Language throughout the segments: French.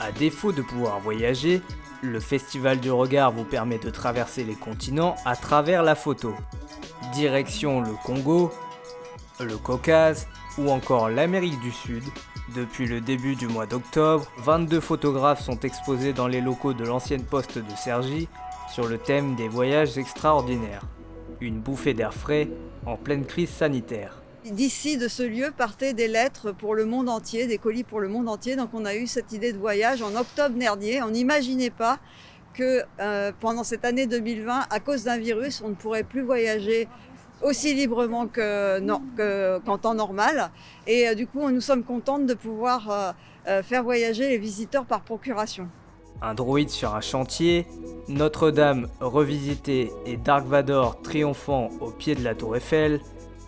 À défaut de pouvoir voyager, le Festival du Regard vous permet de traverser les continents à travers la photo. Direction le Congo, le Caucase ou encore l'Amérique du Sud. Depuis le début du mois d'octobre, 22 photographes sont exposés dans les locaux de l'ancienne poste de Cergy sur le thème des voyages extraordinaires. Une bouffée d'air frais en pleine crise sanitaire. D'ici, de ce lieu, partaient des lettres pour le monde entier, des colis pour le monde entier. Donc on a eu cette idée de voyage en octobre dernier. On n'imaginait pas que pendant cette année 2020, à cause d'un virus, on ne pourrait plus voyager aussi librement qu'en temps normal. Et du coup, nous sommes contentes de pouvoir faire voyager les visiteurs par procuration. Un droïde sur un chantier, Notre-Dame revisitée et Dark Vador triomphant au pied de la Tour Eiffel,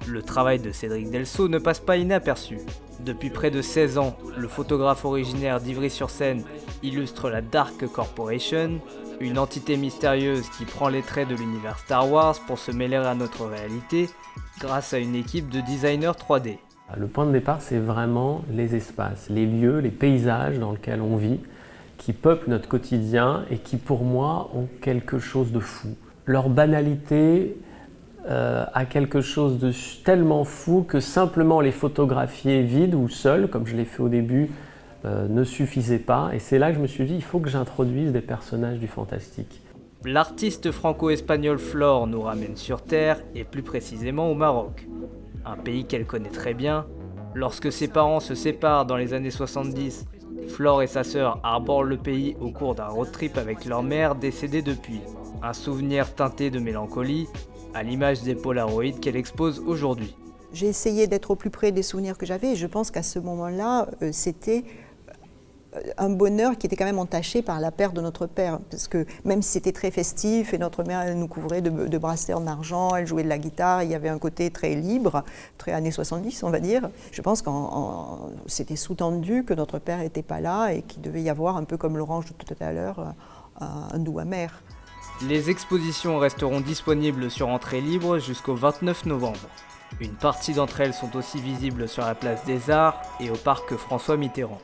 le travail de Cédric Delceau ne passe pas inaperçu. Depuis près de 16 ans, le photographe originaire d'Ivry-sur-Seine illustre la Dark Corporation, une entité mystérieuse qui prend les traits de l'univers Star Wars pour se mêler à notre réalité grâce à une équipe de designers 3D. Le point de départ, c'est vraiment les espaces, les lieux, les paysages dans lesquels on vit, qui peuplent notre quotidien et qui, pour moi, ont quelque chose de fou. Leur banalité a quelque chose de tellement fou que simplement les photographier vides ou seuls, comme je l'ai fait au début, ne suffisait pas. Et c'est là que je me suis dit, il faut que j'introduise des personnages du fantastique. L'artiste franco-espagnol Flore nous ramène sur Terre, et plus précisément au Maroc. Un pays qu'elle connaît très bien. Lorsque ses parents se séparent dans les années 70, Flore et sa sœur arborent le pays au cours d'un road trip avec leur mère décédée depuis. Un souvenir teinté de mélancolie, à l'image des Polaroids qu'elle expose aujourd'hui. J'ai essayé d'être au plus près des souvenirs que j'avais et je pense qu'à ce moment-là, c'était un bonheur qui était quand même entaché par la perte de notre père. Parce que même si c'était très festif et notre mère elle nous couvrait de bracelets en argent, elle jouait de la guitare, il y avait un côté très libre, très années 70 on va dire. Je pense que c'était sous-tendu que notre père n'était pas là et qu'il devait y avoir, un peu comme l'orange de tout à l'heure, un doux amer. Les expositions resteront disponibles sur entrée libre jusqu'au 29 novembre. Une partie d'entre elles sont aussi visibles sur la place des Arts et au parc François Mitterrand.